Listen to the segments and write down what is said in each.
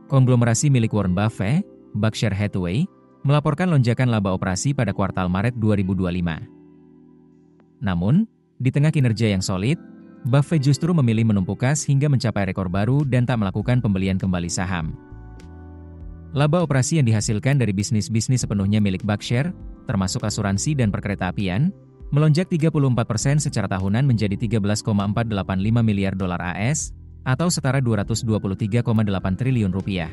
Konglomerasi milik Warren Buffett, Berkshire Hathaway, melaporkan lonjakan laba operasi pada kuartal Maret 2025. Namun, di tengah kinerja yang solid, Buffett justru memilih menumpukan kas hingga mencapai rekor baru dan tak melakukan pembelian kembali saham. Laba operasi yang dihasilkan dari bisnis-bisnis sepenuhnya milik Berkshire, termasuk asuransi dan perkeretaapian, melonjak 34% secara tahunan menjadi 13,485 miliar dolar AS, atau setara 223,8 triliun rupiah.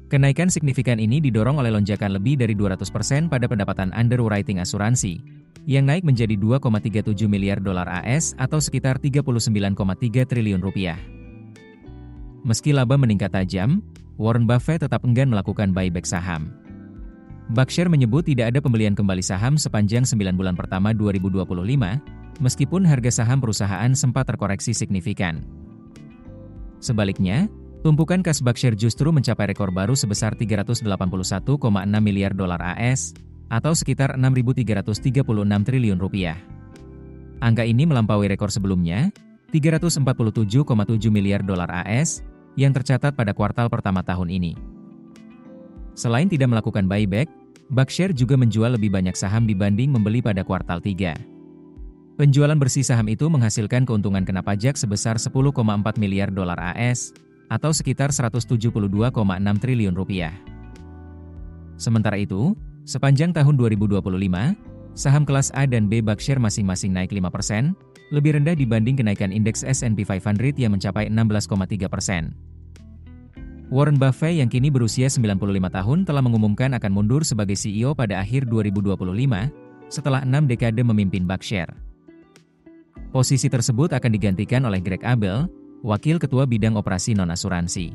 Kenaikan signifikan ini didorong oleh lonjakan lebih dari 200% pada pendapatan underwriting asuransi, yang naik menjadi 2,37 miliar dolar AS atau sekitar 39,3 triliun rupiah. Meski laba meningkat tajam, Warren Buffett tetap enggan melakukan buyback saham. Berkshire menyebut tidak ada pembelian kembali saham sepanjang 9 bulan pertama 2025, meskipun harga saham perusahaan sempat terkoreksi signifikan. Sebaliknya, tumpukan kas Berkshire justru mencapai rekor baru sebesar 381,6 miliar dolar AS, atau sekitar 6.336 triliun rupiah. Angka ini melampaui rekor sebelumnya, 347,7 miliar dolar AS, yang tercatat pada kuartal pertama tahun ini. Selain tidak melakukan buyback, Berkshire juga menjual lebih banyak saham dibanding membeli pada kuartal 3. Penjualan bersih saham itu menghasilkan keuntungan kena pajak sebesar 10,4 miliar dolar AS, atau sekitar 172,6 triliun rupiah. Sementara itu, sepanjang tahun 2025, saham kelas A dan B Berkshire masing-masing naik 5%, lebih rendah dibanding kenaikan indeks S&P 500 yang mencapai 16,3%. Warren Buffett yang kini berusia 95 tahun telah mengumumkan akan mundur sebagai CEO pada akhir 2025, setelah 6 dekade memimpin Berkshire. Posisi tersebut akan digantikan oleh Greg Abel, Wakil Ketua Bidang Operasi Non-Asuransi.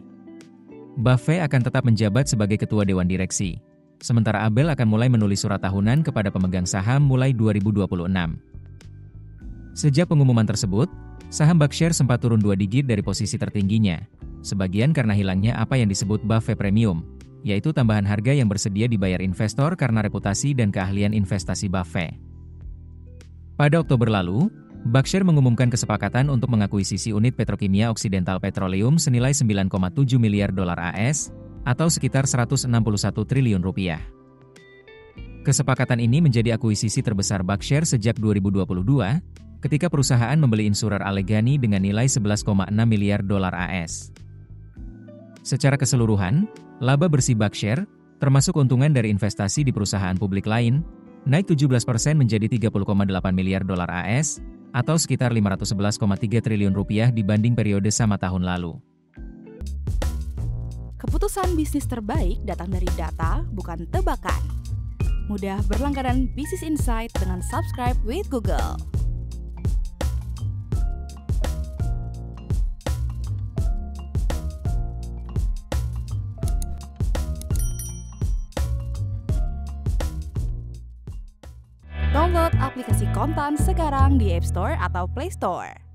Buffett akan tetap menjabat sebagai Ketua Dewan Direksi, sementara Abel akan mulai menulis surat tahunan kepada pemegang saham mulai 2026. Sejak pengumuman tersebut, saham Berkshire sempat turun 2 digit dari posisi tertingginya, sebagian karena hilangnya apa yang disebut Buffett Premium, yaitu tambahan harga yang bersedia dibayar investor karena reputasi dan keahlian investasi Buffett. Pada Oktober lalu, Berkshire mengumumkan kesepakatan untuk mengakuisisi unit Petrokimia Occidental Petroleum senilai 9,7 miliar dolar AS, atau sekitar 161 triliun rupiah. Kesepakatan ini menjadi akuisisi terbesar Berkshire sejak 2022, ketika perusahaan membeli insurer Allegheny dengan nilai 11,6 miliar dolar AS. Secara keseluruhan, laba bersih Berkshire, termasuk keuntungan dari investasi di perusahaan publik lain, naik 17% menjadi 30,8 miliar dolar AS, atau sekitar 511,3 triliun rupiah dibanding periode sama tahun lalu. Keputusan bisnis terbaik datang dari data, bukan tebakan. Mudah berlangganan Business Insight dengan subscribe with Google. Download aplikasi Kontan sekarang di App Store atau Play Store.